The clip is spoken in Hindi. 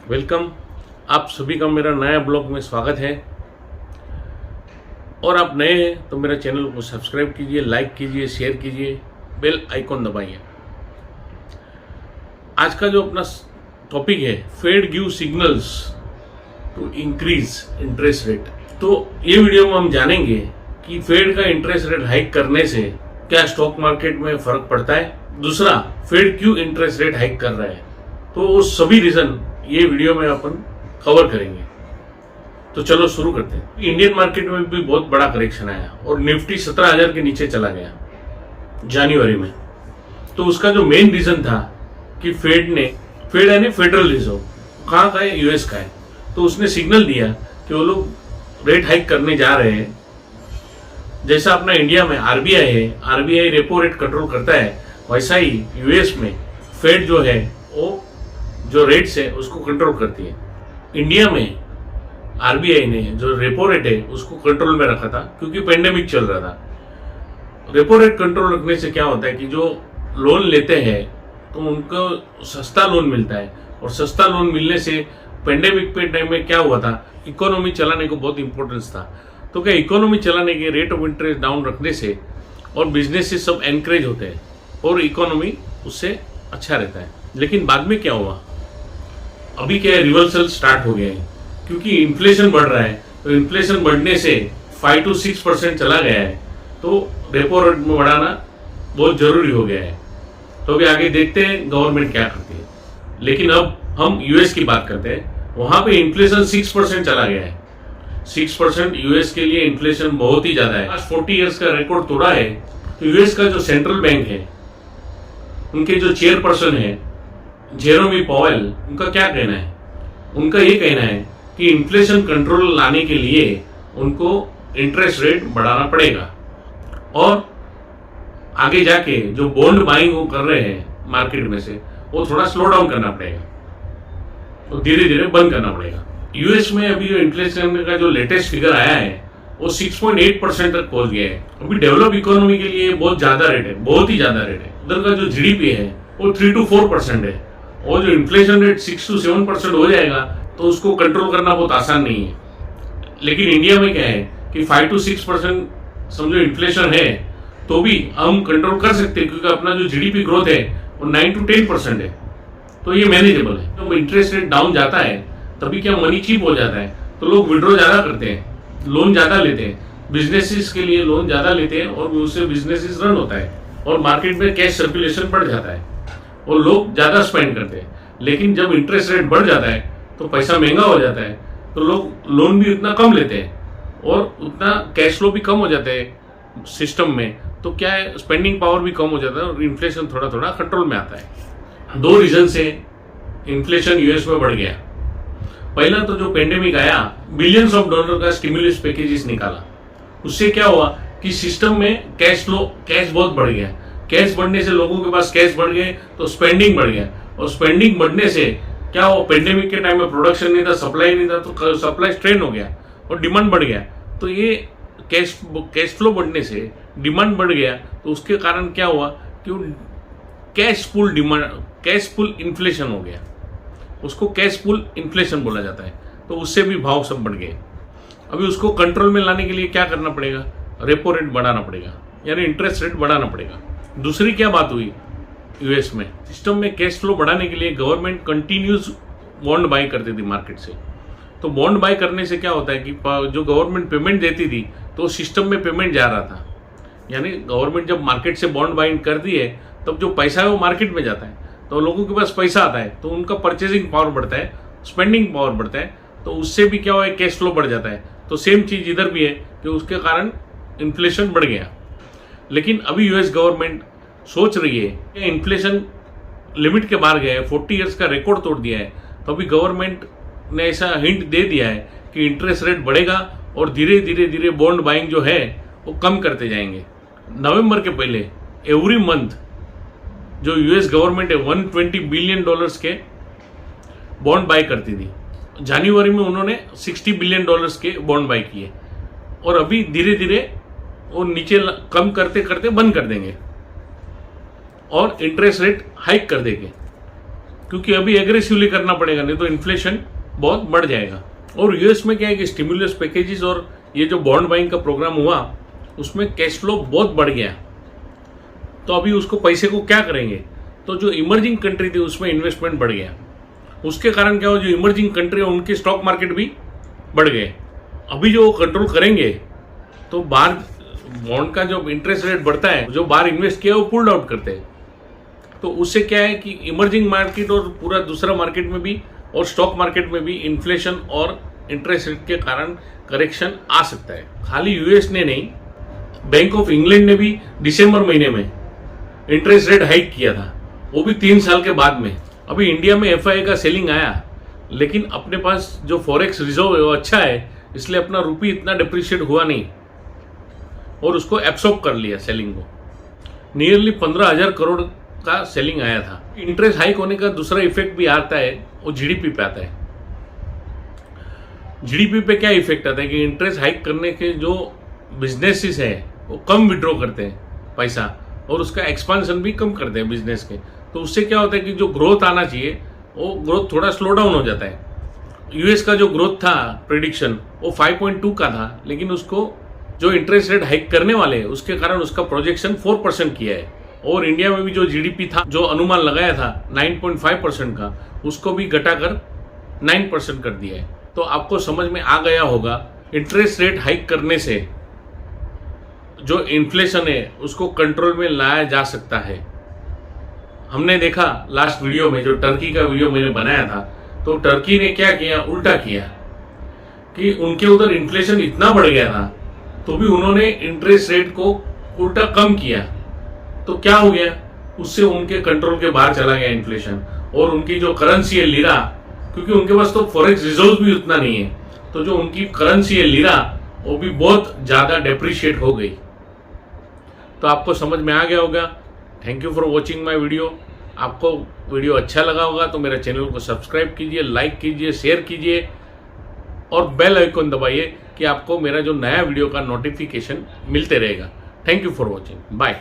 वेलकम। आप सभी का मेरा नया ब्लॉग में स्वागत है। और आप नए हैं तो मेरे चैनल को सब्सक्राइब कीजिए, लाइक कीजिए, शेयर कीजिए, बेल आइकॉन दबाइए। आज का जो अपना टॉपिक है, Fed give signals to increase interest rate. तो ये वीडियो में हम जानेंगे कि फेड का इंटरेस्ट रेट हाइक करने से क्या स्टॉक मार्केट में फर्क पड़ता है। दूसरा, फेड क्यों इंटरेस्ट रेट हाइक कर रहा है, तो वो सभी रीजन ये वीडियो में अपन कवर करेंगे। तो चलो शुरू करते हैं। इंडियन मार्केट में भी बहुत बड़ा करेक्शन आया और निफ्टी 17,000 के नीचे चला गया जनवरी में। तो उसका जो मेन रीजन था कि फेड यानी फेडरल रिजर्व कहाँ का है, यूएस का है, तो उसने सिग्नल दिया कि वो लोग रेट हाइक करने जा रहे हैं। जैसा अपना इंडिया में आरबीआई है, आरबीआई रेपो रेट कंट्रोल करता है, वैसा ही यूएस में फेड जो है वो जो रेट्स है उसको कंट्रोल करती है। इंडिया में आरबीआई ने जो रेपो रेट है उसको कंट्रोल में रखा था क्योंकि पेंडेमिक चल रहा था। रेपो रेट कंट्रोल रखने से क्या होता है कि जो लोन लेते हैं तो उनको सस्ता लोन मिलता है, और सस्ता लोन मिलने से पेंडेमिक पे टाइम में क्या हुआ था, इकोनॉमी चलाने को बहुत इंपॉर्टेंस था। तो क्या इकोनॉमी चलाने के रेट ऑफ इंटरेस्ट डाउन रखने से और बिजनेसेस सब एनकरेज होते हैं और इकोनॉमी उससे अच्छा रहता है। लेकिन बाद में क्या हुआ, अभी क्या है, रिवर्सल स्टार्ट हो गया है क्योंकि इन्फ्लेशन बढ़ रहा है। तो इन्फ्लेशन बढ़ने से 5 to 6% चला गया है, तो रेपो रेट में बढ़ाना बहुत जरूरी हो गया है। तो अभी आगे देखते हैं गवर्नमेंट क्या करती है। लेकिन अब हम यूएस की बात करते हैं। वहां पे इन्फ्लेशन 6% चला गया है। 6% यूएस के लिए इन्फ्लेशन बहुत ही ज्यादा है। आज 40 ईयर्स का रिकॉर्ड तोड़ा है। तो यूएस का जो सेंट्रल बैंक है, उनके जो चेयरपर्सन है जेरोमी पॉवेल, उनका क्या कहना है, उनका ये कहना है कि इन्फ्लेशन कंट्रोल लाने के लिए उनको इंटरेस्ट रेट बढ़ाना पड़ेगा और आगे जाके जो बॉन्ड बाइंग वो कर रहे हैं मार्केट में से वो थोड़ा स्लो डाउन करना पड़ेगा, तो धीरे धीरे बंद करना पड़ेगा। यूएस में अभी जो इन्फ्लेशन का जो लेटेस्ट फिगर आया है वो 6.8% तक पहुंच गया है। अभी डेवलप इकोनॉमी के लिए बहुत ज्यादा रेट है, बहुत ही ज्यादा रेट है। उधर का जो जीडीपी है वो 3 to 4% है, और जो इन्फ्लेशन रेट 6 to 7% हो जाएगा तो उसको कंट्रोल करना बहुत आसान नहीं है। लेकिन इंडिया में क्या है कि 5 to 6% समझो इन्फ्लेशन है तो भी हम कंट्रोल कर सकते हैं क्योंकि अपना जो जीडीपी ग्रोथ है वो 9 to 10% है, तो ये मैनेजेबल है। जब इंटरेस्ट रेट डाउन जाता है तभी क्या मनी चीप हो जाता है, तो लोग विड्रॉ ज्यादा करते हैं, लोन ज्यादा लेते हैं, बिजनेसेस के लिए लोन ज्यादा लेते हैं और उससे बिजनेसेस रन होता है और मार्केट में कैश सर्कुलेशन बढ़ जाता है और लोग ज्यादा स्पेंड करते हैं। लेकिन जब इंटरेस्ट रेट बढ़ जाता है तो पैसा महंगा हो जाता है, तो लोग लोन भी उतना कम लेते हैं और उतना कैश फ्लो भी कम हो जाता है सिस्टम में, तो क्या है, स्पेंडिंग पावर भी कम हो जाता है और इन्फ्लेशन थोड़ा थोड़ा कंट्रोल में आता है। 2 रीजन से इन्फ्लेशन यूएस में बढ़ गया। पहला तो जो पेंडेमिक आया, बिलियंस ऑफ डॉलर का स्टिमुलस पैकेजेस निकाला, उससे क्या हुआ कि सिस्टम में कैश बहुत बढ़ गया। कैश बढ़ने से लोगों के पास कैश बढ़ गए तो स्पेंडिंग बढ़ गया, और स्पेंडिंग बढ़ने से क्या हुआ, पेंडेमिक के टाइम में प्रोडक्शन नहीं था, सप्लाई नहीं था, तो सप्लाई स्ट्रेन हो गया और डिमांड बढ़ गया। तो ये कैश फ्लो बढ़ने से डिमांड बढ़ गया, तो उसके कारण क्या हुआ कि कैश पुल इन्फ्लेशन हो गया। उसको कैश पुल इन्फ्लेशन बोला जाता है। तो उससे भी भाव सब बढ़ गए। अभी उसको कंट्रोल में लाने के लिए क्या करना पड़ेगा, रेपो रेट बढ़ाना पड़ेगा, यानी इंटरेस्ट रेट बढ़ाना पड़ेगा। दूसरी क्या बात हुई, यूएस में सिस्टम में कैश फ्लो बढ़ाने के लिए गवर्नमेंट कंटिन्यूस बॉन्ड बाई करती थी मार्केट से। तो बॉन्ड बाई करने से क्या होता है कि जो गवर्नमेंट पेमेंट देती थी तो सिस्टम में पेमेंट जा रहा था, यानी गवर्नमेंट जब मार्केट से बॉन्ड बाइंग करती है तब जो पैसा है वो मार्केट में जाता है, तो लोगों के पास पैसा आता है तो उनका परचेजिंग पावर बढ़ता है, स्पेंडिंग पावर बढ़ता है, तो उससे भी क्या हुआ है, कैश फ्लो बढ़ जाता है। तो सेम चीज इधर भी है कि उसके कारण इन्फ्लेशन बढ़ गया। लेकिन अभी यूएस गवर्नमेंट सोच रही है कि इन्फ्लेशन लिमिट के बाहर गया है, 40 ईयर्स का रिकॉर्ड तोड़ दिया है, तो अभी गवर्नमेंट ने ऐसा हिंट दे दिया है कि इंटरेस्ट रेट बढ़ेगा और धीरे धीरे बॉन्ड बाइंग जो है वो कम करते जाएंगे। नवंबर के पहले एवरी मंथ जो यूएस गवर्नमेंट है $120 बिलियन के बॉन्ड बाई करती थी। जनवरी में उन्होंने $60 बिलियन के बॉन्ड बाई किए, और अभी धीरे धीरे वो नीचे कम करते करते बंद कर देंगे और इंटरेस्ट रेट हाइक कर देंगे। क्योंकि अभी एग्रेसिवली करना पड़ेगा, नहीं तो इन्फ्लेशन बहुत बढ़ जाएगा। और यूएस में क्या है कि स्टिमुलस पैकेजेस और ये जो बॉन्ड बाइंग का प्रोग्राम हुआ उसमें कैश फ्लो बहुत बढ़ गया। तो अभी उसको पैसे को क्या करेंगे, तो जो इमर्जिंग कंट्री थी उसमें इन्वेस्टमेंट बढ़ गया। उसके कारण क्या हो, जो इमर्जिंग कंट्री है उनके स्टॉक मार्केट भी बढ़ गए। अभी जो कंट्रोल करेंगे तो बाहर बॉन्ड का जो इंटरेस्ट रेट बढ़ता है, जो बाहर इन्वेस्ट किया वो पुल्ड आउट करते हैं। तो उससे क्या है कि इमर्जिंग मार्केट और पूरा दूसरा मार्केट में भी और स्टॉक मार्केट में भी इन्फ्लेशन और इंटरेस्ट रेट के कारण करेक्शन आ सकता है। खाली यूएस ने नहीं, बैंक ऑफ इंग्लैंड ने भी दिसंबर महीने में इंटरेस्ट रेट हाइक किया था, वो भी 3 साल के बाद में। अभी इंडिया में एफआईआई का सेलिंग आया, लेकिन अपने पास जो फॉरेक्स रिजर्व है वो अच्छा है, इसलिए अपना रुपी इतना डिप्रिशिएट हुआ नहीं और उसको एब्सॉर्ब कर लिया सेलिंग को। नियरली 15,000 करोड़ का सेलिंग आया था। इंटरेस्ट हाइक होने का दूसरा इफेक्ट भी आता है, वो जीडीपी पे आता है। जीडीपी पे क्या इफेक्ट आता है कि इंटरेस्ट हाइक करने के जो बिजनेसेस है वो कम विड्रॉ करते हैं पैसा और उसका एक्सपांशन भी कम करते हैं बिजनेस के। तो उससे क्या होता है कि जो ग्रोथ आना चाहिए वो ग्रोथ थोड़ा स्लो डाउन हो जाता है। यूएस का जो ग्रोथ था प्रेडिक्शन वो 5.2 का था, लेकिन उसको जो इंटरेस्ट रेट हाइक करने वाले हैं उसके कारण उसका प्रोजेक्शन 4% किया है। और इंडिया में भी जो जीडीपी था, जो अनुमान लगाया था 9.5% का, उसको भी घटाकर 9% कर दिया है। तो आपको समझ में आ गया होगा इंटरेस्ट रेट हाइक करने से जो इन्फ्लेशन है उसको कंट्रोल में लाया जा सकता है। हमने देखा लास्ट वीडियो में, जो टर्की का वीडियो मैंने बनाया था, तो टर्की ने क्या किया, उल्टा किया कि उनके उधर इन्फ्लेशन इतना बढ़ गया था तो भी उन्होंने इंटरेस्ट रेट को उल्टा कम किया। तो क्या हो गया, उससे उनके कंट्रोल के बाहर चला गया इन्फ्लेशन। और उनकी जो करेंसी है लीरा, क्योंकि उनके पास तो फॉरेक्स रिजर्व भी उतना नहीं है, तो जो उनकी करेंसी है लीरा वो भी बहुत ज्यादा डेप्रिशिएट हो गई। तो आपको समझ में आ गया होगा। Thank you for watching my video. आपको वीडियो अच्छा लगा होगा तो मेरे चैनल को सब्सक्राइब कीजिए, लाइक कीजिए, शेयर कीजिए और बेल आइकन दबाइए कि आपको मेरा जो नया वीडियो का नोटिफिकेशन मिलते रहेगा। Thank you for watching, bye.